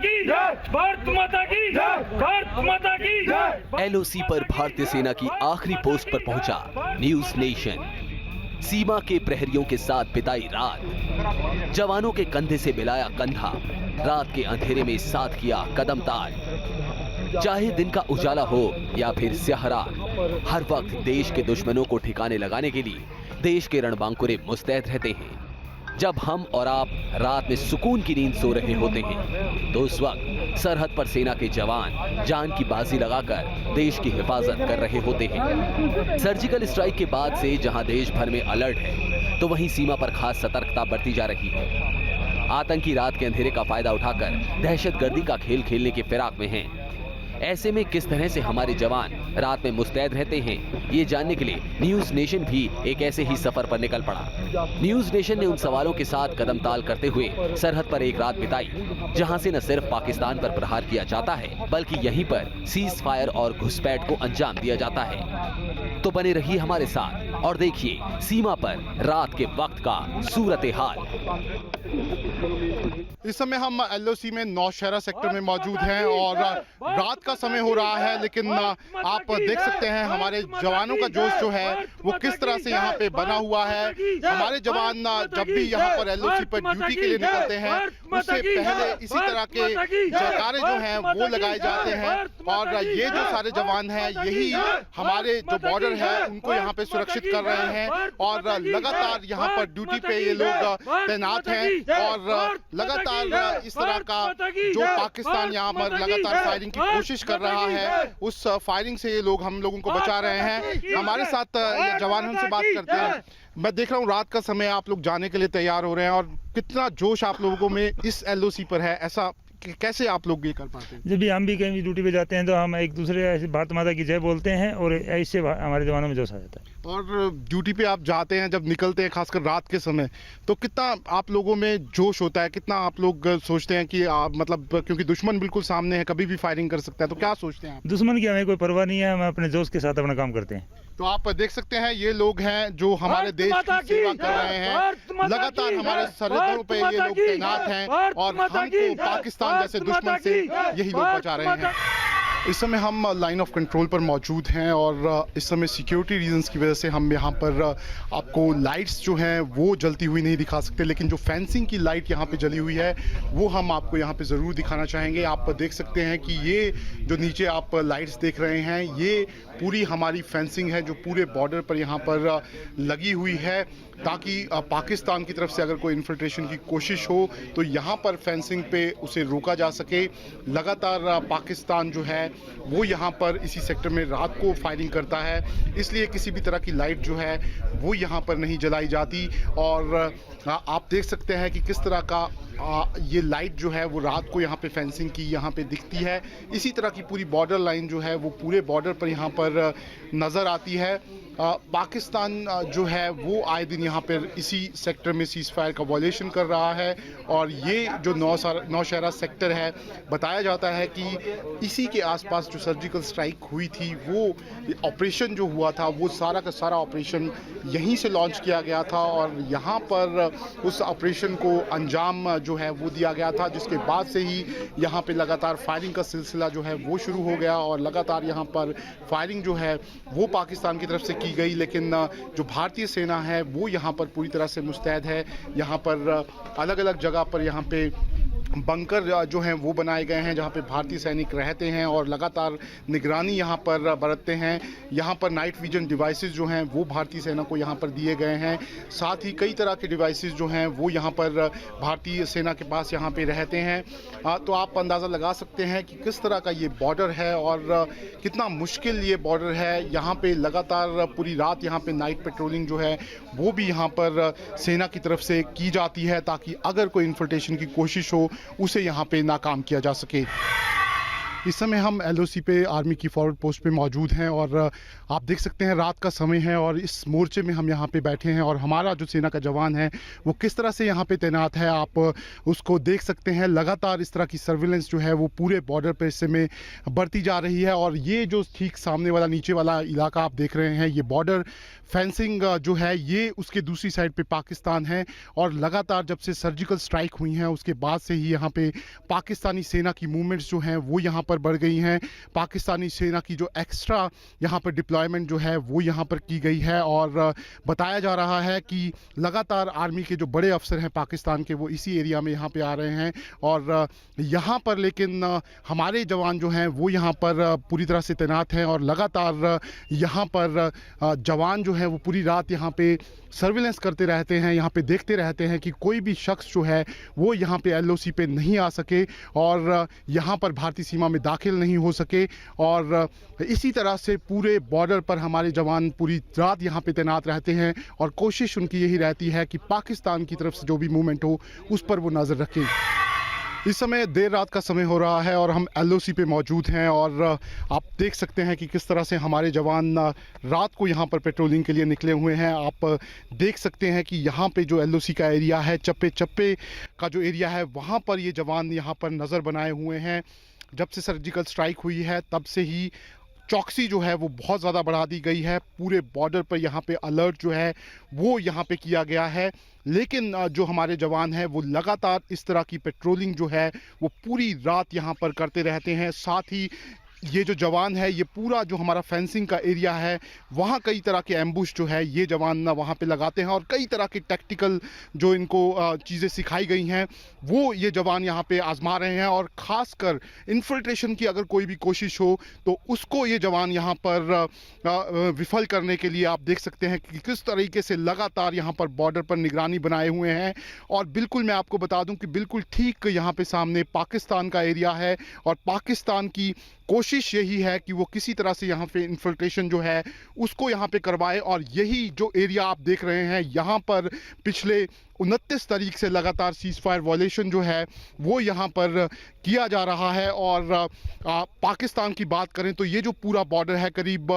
की जय, भारत माता की जय, भारत माता की जय। एलओसी पर भारतीय सेना की आखिरी पोस्ट पर पहुंचा न्यूज नेशन। सीमा के प्रहरियों के साथ बिताई रात, जवानों के कंधे से मिलाया कंधा, रात के अंधेरे में साथ किया कदम ताल। चाहे दिन का उजाला हो या फिर स्याह रात, हर वक्त देश के दुश्मनों को ठिकाने लगाने के लिए देश के रणबांकुरे मुस्तैद रहते हैं। जब हम और आप रात में सुकून की नींद सो रहे होते हैं, तो उस वक्त सरहद पर सेना के जवान जान की बाजी लगाकर देश की हिफाजत कर रहे होते हैं। सर्जिकल स्ट्राइक के बाद से जहां देश भर में अलर्ट है, तो वहीं सीमा पर खास सतर्कता बरती जा रही है। आतंकी रात के अंधेरे का फायदा उठाकर दहशतगर्दी का खेल खेलने की फिराक में हैं। ऐसे में किस तरह से हमारे जवान रात में मुस्तैद रहते हैं, ये जानने के लिए न्यूज नेशन भी एक ऐसे ही सफर पर निकल पड़ा। न्यूज नेशन ने उन सवालों के साथ कदम ताल करते हुए सरहद पर एक रात बिताई, जहां से न सिर्फ पाकिस्तान पर प्रहार किया जाता है, बल्कि यहीं पर सीज फायर और घुसपैठ को अंजाम दिया जाता है। तो बने रहिए हमारे साथ और देखिए सीमा पर रात के वक्त का सूरत हाल। इस समय हम एलओसी में नौशहरा सेक्टर में मौजूद हैं और रात का समय हो रहा है, लेकिन आप देख सकते हैं हमारे जवानों का जोश जो है वो किस तरह से यहाँ पे बना हुआ है। हमारे जवान जब भी यहाँ पर एलओसी पर ड्यूटी के लिए निकलते हैं, उससे पहले इसी तरह के जयकारे जो हैं वो लगाए जाते हैं और ये जो सारे जवान हैं यही हमारे जो बॉर्डर है उनको यहाँ पे सुरक्षित कर रहे हैं और लगातार यहाँ पर ड्यूटी पे ये लोग तैनात हैं और लगातार इस तरह का जो पाकिस्तान यहाँ पर लगातार फायरिंग की कोशिश कर रहा है, उस फायरिंग से ये लोग हम लोगों को बचा रहे हैं। हमारे साथ ये जवान हमसे बात करते हैं। मैं देख रहा हूँ रात का समय आप लोग जाने के लिए तैयार हो रहे हैं और कितना जोश आप लोगों में इस एलओसी पर है, ऐसा कैसे आप लोग ये कर पाते हैं? जब भी हम भी कहीं ड्यूटी पे जाते हैं तो हम एक दूसरे ऐसे भारत माता की जय बोलते हैं और ऐसे हमारे जवानों में जोश आ जाता है। और ड्यूटी पे आप जाते हैं, जब निकलते हैं खासकर रात के समय, तो कितना आप लोगों में जोश होता है, कितना आप लोग सोचते हैं कि मतलब क्योंकि दुश्मन बिल्कुल सामने है, कभी भी फायरिंग कर सकता है, तो क्या सोचते हैं आप? दुश्मन की हमें कोई परवाह नहीं है, हम अपने जोश के साथ अपना काम करते हैं। तो आप देख सकते हैं ये लोग हैं जो हमारे देश की सेवा कर रहे हैं, लगातार हमारे सरहदों पे ये लोग तैनात हैं और हमको पाकिस्तान जैसे दुश्मन से यही लोग बचा रहे हैं। इस समय हम लाइन ऑफ कंट्रोल पर मौजूद हैं और इस समय सिक्योरिटी रीजंस की वजह से हम यहाँ पर आपको लाइट्स जो हैं वो जलती हुई नहीं दिखा सकते, लेकिन जो फेंसिंग की लाइट यहाँ पे जली हुई है वो हम आपको यहाँ पे ज़रूर दिखाना चाहेंगे। आप देख सकते हैं कि ये जो नीचे आप लाइट्स देख रहे हैं ये पूरी हमारी फेंसिंग है जो पूरे बॉर्डर पर यहाँ पर लगी हुई है, ताकि पाकिस्तान की तरफ से अगर कोई इन्फिल्ट्रेशन की कोशिश हो तो यहाँ पर फेंसिंग पे उसे रोका जा सके। लगातार पाकिस्तान जो है वो यहाँ पर इसी सेक्टर में रात को फायरिंग करता है, इसलिए किसी भी तरह की लाइट जो है वो यहाँ पर नहीं जलाई जाती। और आप देख सकते हैं कि किस तरह का ये लाइट जो है वो रात को यहाँ पे फेंसिंग की यहाँ पे दिखती है। इसी तरह की पूरी बॉर्डर लाइन जो है वो पूरे बॉर्डर पर यहाँ पर नज़र आती है। पाकिस्तान जो है वो आए दिन यहाँ पर इसी सेक्टर में सीज फायर का वॉयलेशन कर रहा है और ये जो नौशहरा सेक्टर है, बताया जाता है कि इसी के आसपास जो सर्जिकल स्ट्राइक हुई थी वो ऑपरेशन जो हुआ था वो सारा का सारा ऑपरेशन यहीं से लॉन्च किया गया था और यहाँ पर उस ऑपरेशन को अंजाम जो है वो दिया गया था, जिसके बाद से ही यहाँ पे लगातार फायरिंग का सिलसिला जो है वो शुरू हो गया और लगातार यहाँ पर फायरिंग जो है वो पाकिस्तान की तरफ से की गई। लेकिन जो भारतीय सेना है वो यहाँ पर पूरी तरह से मुस्तैद है। यहाँ पर अलग अलग जगह पर यहाँ पे बंकर जो हैं वो बनाए गए हैं जहाँ पे भारतीय सैनिक रहते हैं और लगातार निगरानी यहाँ पर बरतते हैं। यहाँ पर नाइट विजन डिवाइसेस जो हैं वो भारतीय सेना को यहाँ पर दिए गए हैं। साथ ही कई तरह के डिवाइसेस जो हैं वो यहाँ पर भारतीय सेना के पास यहाँ पे रहते हैं। तो आप अंदाज़ा लगा सकते हैं कि किस तरह का ये बॉर्डर है और कितना मुश्किल ये बॉर्डर है। यहाँ पे लगातार पूरी रात यहाँ पे नाइट पेट्रोलिंग जो है वो भी यहाँ पर सेना की तरफ से की जाती है, ताकि अगर कोई इन्फिल्ट्रेशन की कोशिश हो उसे यहाँ पे नाकाम किया जा सके। इस समय हम एलओसी पे आर्मी की फॉरवर्ड पोस्ट पे मौजूद हैं और आप देख सकते हैं रात का समय है और इस मोर्चे में हम यहाँ पे बैठे हैं और हमारा जो सेना का जवान है वो किस तरह से यहाँ पे तैनात है आप उसको देख सकते हैं। लगातार इस तरह की सर्विलेंस जो है वो पूरे बॉर्डर पे इस समय बढ़ती जा रही है और ये जो ठीक सामने वाला नीचे वाला इलाका आप देख रहे हैं ये बॉर्डर फेंसिंग जो है ये उसके दूसरी साइड पे पाकिस्तान है और लगातार जब से सर्जिकल स्ट्राइक हुई हैं उसके बाद से ही यहाँ पे पाकिस्तानी सेना की मूवमेंट्स जो हैं वो यहाँ पर बढ़ गई हैं। पाकिस्तानी सेना की जो एक्स्ट्रा यहाँ पर डिप्लॉयमेंट जो है वो यहाँ पर की गई है और बताया जा रहा है कि लगातार आर्मी के जो बड़े अफसर हैं पाकिस्तान के वो इसी एरिया में यहाँ पे आ रहे हैं और यहाँ पर लेकिन हमारे जवान जो हैं वो यहाँ पर पूरी तरह से तैनात हैं और लगातार यहाँ पर जवान जो है वो पूरी रात यहाँ पे सर्विलेंस करते रहते हैं, यहाँ पे देखते रहते हैं कि कोई भी शख्स जो है वो यहाँ पे एलओसी पे नहीं आ सके और यहाँ पर भारतीय सीमा में दाखिल नहीं हो सके और इसी तरह से पूरे बॉर्डर पर हमारे जवान पूरी रात यहाँ पे तैनात रहते हैं और कोशिश उनकी यही रहती है कि पाकिस्तान की तरफ से जो भी मूवमेंट हो उस पर वो नज़र रखें। इस समय देर रात का समय हो रहा है और हम एलओसी पे मौजूद हैं और आप देख सकते हैं कि किस तरह से हमारे जवान रात को यहाँ पर पेट्रोलिंग के लिए निकले हुए हैं। आप देख सकते हैं कि यहाँ पे जो एलओसी का एरिया है, चप्पे चप्पे का जो एरिया है वहाँ पर ये जवान यहाँ पर नज़र बनाए हुए हैं। जब से सर्जिकल स्ट्राइक हुई है तब से ही चौकसी जो है वो बहुत ज़्यादा बढ़ा दी गई है। पूरे बॉर्डर पर यहाँ पे अलर्ट जो है वो यहाँ पे किया गया है, लेकिन जो हमारे जवान हैं वो लगातार इस तरह की पेट्रोलिंग जो है वो पूरी रात यहाँ पर करते रहते हैं। साथ ही ये जो जवान है ये पूरा जो हमारा फेंसिंग का एरिया है वहाँ कई तरह के एम्बुश जो है ये जवान वहाँ पे लगाते हैं और कई तरह के टैक्टिकल जो इनको चीज़ें सिखाई गई हैं वो ये जवान यहाँ पे आजमा रहे हैं और ख़ासकर इन्फिल्ट्रेशन की अगर कोई भी कोशिश हो तो उसको ये जवान यहाँ पर विफल करने के लिए आप देख सकते हैं कि किस तरीके से लगातार यहाँ पर बॉर्डर पर निगरानी बनाए हुए हैं। और बिल्कुल मैं आपको बता दूं कि बिल्कुल ठीक यहाँ पे सामने पाकिस्तान का एरिया है और पाकिस्तान की कोशिश यही है कि वो किसी तरह से यहाँ पे इन्फिल्ट्रेशन जो है उसको यहाँ पे करवाए और यही जो एरिया आप देख रहे हैं यहाँ पर पिछले 29 तारीख से लगातार सीज फायर वॉयलेशन जो है वो यहाँ पर किया जा रहा है। और पाकिस्तान की बात करें तो ये जो पूरा बॉर्डर है करीब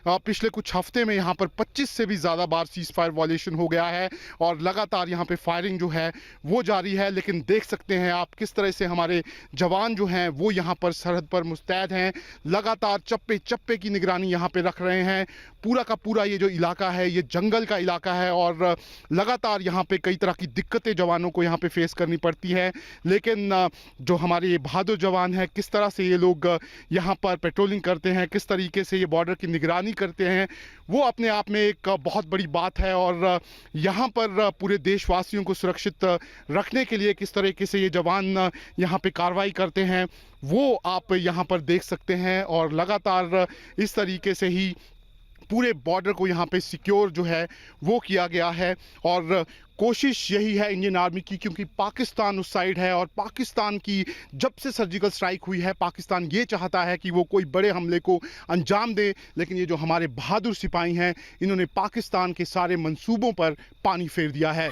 पिछले कुछ हफ्ते में यहाँ पर 25 से भी ज़्यादा बार सीज फायर वॉयलेशन हो गया है और लगातार यहाँ पे फायरिंग जो है वो जारी है। लेकिन देख सकते हैं आप किस तरह से हमारे जवान जो हैं वो यहाँ पर सरहद पर मुस्तैद हैं, लगातार चप्पे चप्पे की निगरानी यहाँ पे रख रहे हैं। पूरा का पूरा ये जो इलाका है ये जंगल का इलाका है और लगातार यहाँ पे कई तरह की दिक्कतें जवानों को यहाँ पे फेस करनी पड़ती है। लेकिन जो हमारे ये बहादुर जवान हैं किस तरह से ये लोग यहाँ पर पेट्रोलिंग करते हैं, किस तरीके से ये बॉर्डर की निगरानी करते हैं वो अपने आप में एक बहुत बड़ी बात है। और यहाँ पर पूरे देशवासियों को सुरक्षित रखने के लिए किस तरीके से ये जवान यहाँ पे कार्रवाई करते हैं वो आप यहाँ पर देख सकते हैं। और लगातार इस तरीके से ही पूरे बॉर्डर को यहाँ पे सिक्योर जो है वो किया गया है और कोशिश यही है इंडियन आर्मी की, क्योंकि पाकिस्तान उस साइड है और पाकिस्तान की जब से सर्जिकल स्ट्राइक हुई है पाकिस्तान ये चाहता है कि वो कोई बड़े हमले को अंजाम दे, लेकिन ये जो हमारे बहादुर सिपाही हैं इन्होंने पाकिस्तान के सारे मंसूबों पर पानी फेर दिया है।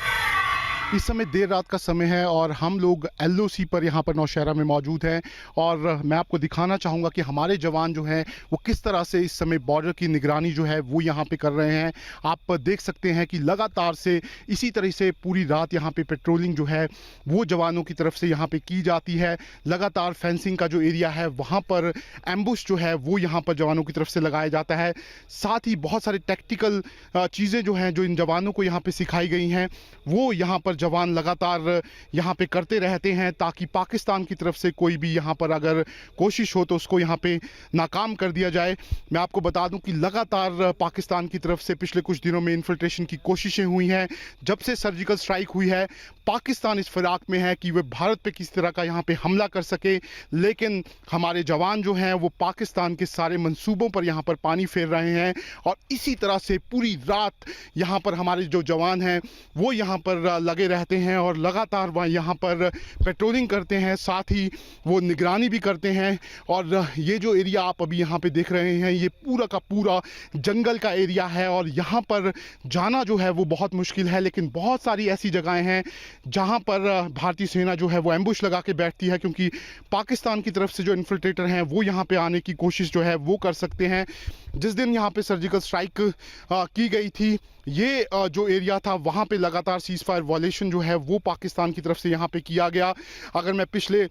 इस समय देर रात का समय है और हम लोग एलओसी पर यहाँ पर नौशहरा में मौजूद हैं और मैं आपको दिखाना चाहूँगा कि हमारे जवान जो हैं वो किस तरह से इस समय बॉर्डर की निगरानी जो है वो यहाँ पे कर रहे हैं। आप देख सकते हैं कि लगातार से इसी तरह से पूरी रात यहाँ पे पेट्रोलिंग जो है वो जवानों की तरफ से यहाँ पे की जाती है। लगातार फेंसिंग का जो एरिया है वहाँ पर एम्बुश जो है वो यहाँ पर जवानों की तरफ से लगाया जाता है। साथ ही बहुत सारे टैक्टिकल चीज़ें जो हैं जो इन जवानों को यहाँ पर सिखाई गई हैं वो यहाँ पर जवान लगातार यहाँ पे करते रहते हैं ताकि पाकिस्तान की तरफ से कोई भी यहाँ पर अगर कोशिश हो तो उसको यहाँ पे नाकाम कर दिया जाए। मैं आपको बता दूं कि लगातार पाकिस्तान की तरफ से पिछले कुछ दिनों में इन्फिल्ट्रेशन की कोशिशें हुई हैं। जब से सर्जिकल स्ट्राइक हुई है पाकिस्तान इस फिराक में है कि वे भारत पे किस तरह का यहाँ पे हमला कर सके, लेकिन हमारे जवान जो हैं वो पाकिस्तान के सारे मंसूबों पर यहाँ पर पानी फेर रहे हैं। और इसी तरह से पूरी रात यहाँ पर हमारे जो जवान हैं वो यहाँ पर लगे रहते हैं और लगातार वह यहाँ पर पेट्रोलिंग करते हैं, साथ ही वो निगरानी भी करते हैं। और ये जो एरिया आप अभी यहाँ पे देख रहे हैं, ये पूरा का पूरा जंगल का एरिया है और यहाँ पर जाना जो है वो बहुत मुश्किल है। लेकिन बहुत सारी ऐसी जगहें हैं जहाँ पर भारतीय सेना जो है वो एम्बुश लगा के बैठती है, क्योंकि पाकिस्तान की तरफ से जो इन्फिल्ट्रेटर हैं वो यहाँ पे आने की कोशिश जो है वो कर सकते हैं। जिस दिन यहाँ पे सर्जिकल स्ट्राइक की गई थी, ये जो एरिया था वहाँ पे लगातार सीज फायर वॉयलेशन जो है वो पाकिस्तान की तरफ से यहाँ पे किया गया। अगर मैं पिछले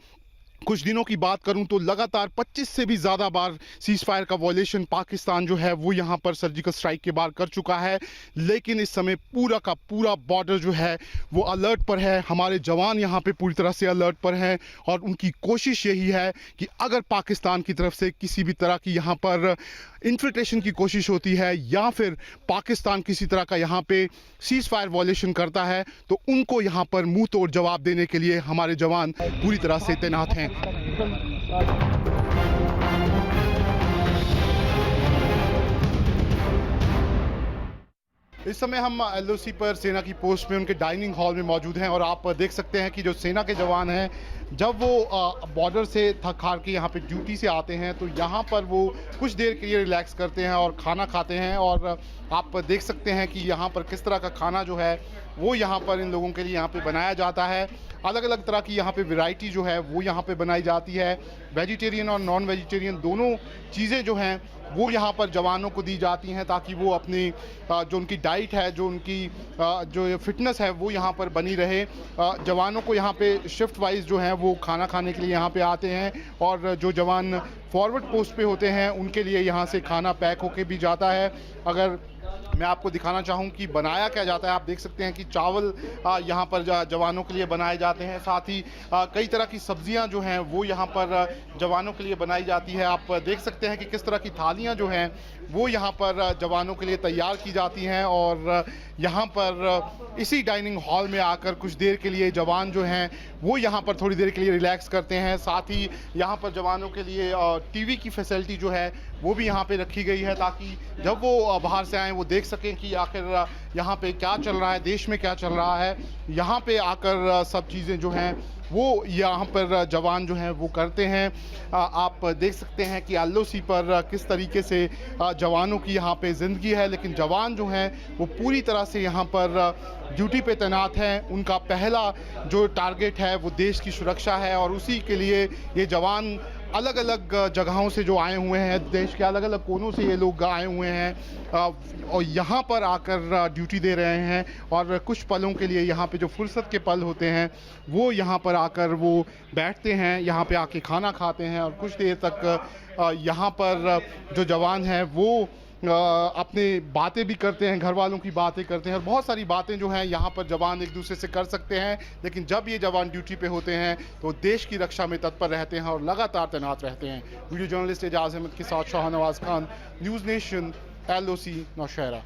कुछ दिनों की बात करूं तो लगातार 25 से भी ज़्यादा बार सीज फायर का वॉयलेशन पाकिस्तान जो है वो यहाँ पर सर्जिकल स्ट्राइक के बाद कर चुका है। लेकिन इस समय पूरा का पूरा बॉर्डर जो है वो अलर्ट पर है। हमारे जवान यहाँ पे पूरी तरह से अलर्ट पर हैं और उनकी कोशिश यही है कि अगर पाकिस्तान की तरफ से किसी भी तरह की यहाँ पर इन्फिल्ट्रेशन की कोशिश होती है या फिर पाकिस्तान किसी तरह का यहाँ पे सीज फायर वॉयलेशन करता है तो उनको यहाँ पर मुंह तोड़ जवाब देने के लिए हमारे जवान पूरी तरह से तैनात हैं। इस समय हम एलओसी पर सेना की पोस्ट में उनके डाइनिंग हॉल में मौजूद हैं और आप देख सकते हैं कि जो सेना के जवान हैं जब वो बॉर्डर से थक हार के यहाँ पे ड्यूटी से आते हैं तो यहाँ पर वो कुछ देर के लिए रिलैक्स करते हैं और खाना खाते हैं। और आप देख सकते हैं कि यहाँ पर किस तरह का खाना जो है वो यहाँ पर इन लोगों के लिए यहाँ पे बनाया जाता है। अलग अलग तरह की यहाँ पे वैरायटी जो है वो यहाँ पे बनाई जाती है। वेजिटेरियन और नॉन वेजिटेरियन दोनों चीज़ें जो हैं वो यहाँ पर जवानों को दी जाती हैं ताकि वो अपनी जो उनकी डाइट है, जो उनकी जो फिटनेस है वो यहाँ पर बनी रहे। जवानों को यहाँ पे शिफ्ट वाइज जो है वो खाना खाने के लिए यहाँ पे आते हैं और जो जवान फॉरवर्ड पोस्ट पे होते हैं उनके लिए यहाँ से खाना पैक होके भी जाता है। अगर मैं आपको दिखाना चाहूँ कि बनाया क्या जाता है, आप देख सकते हैं कि चावल यहाँ पर जवानों के लिए बनाए जाते हैं। साथ ही कई तरह की सब्जियाँ जो हैं वो यहाँ पर जवानों के लिए बनाई जाती है। आप देख सकते हैं कि किस तरह की थालियाँ जो हैं वो यहाँ पर जवानों के लिए तैयार की जाती हैं। और यहाँ पर इसी डाइनिंग हॉल में आकर कुछ देर के लिए जवान जो हैं वो यहाँ पर थोड़ी देर के लिए रिलैक्स करते हैं। साथ ही यहाँ पर जवानों के लिए टीवी की फैसिलिटी जो है वो भी यहाँ पे रखी गई है ताकि जब वो बाहर से आएँ वो देख सकें कि आखिर यहाँ पे क्या चल रहा है, देश में क्या चल रहा है। यहाँ पे आकर सब चीज़ें जो हैं वो यहाँ पर जवान जो हैं वो करते हैं। आप देख सकते हैं कि एलओसी पर किस तरीके से जवानों की यहाँ पे ज़िंदगी है। लेकिन जवान जो हैं वो पूरी तरह से यहाँ पर ड्यूटी पे तैनात हैं। उनका पहला जो टारगेट है वो देश की सुरक्षा है और उसी के लिए ये जवान अलग अलग जगहों से जो आए हुए हैं, देश के अलग अलग कोनों से ये लोग आए हुए हैं और यहाँ पर आकर ड्यूटी दे रहे हैं। और कुछ पलों के लिए यहाँ पे जो फुर्सत के पल होते हैं वो यहाँ पर आकर वो बैठते हैं, यहाँ पे आके खाना खाते हैं और कुछ देर तक यहाँ पर जो जवान हैं वो अपनी बातें भी करते हैं, घर वालों की बातें करते हैं और बहुत सारी बातें जो हैं यहाँ पर जवान एक दूसरे से कर सकते हैं। लेकिन जब ये जवान ड्यूटी पे होते हैं तो देश की रक्षा में तत्पर रहते हैं और लगातार तैनात रहते हैं। वीडियो जर्नलिस्ट एजाज अहमद के साथ Shahnawaz Khan, News Nation, LOC Nowshera.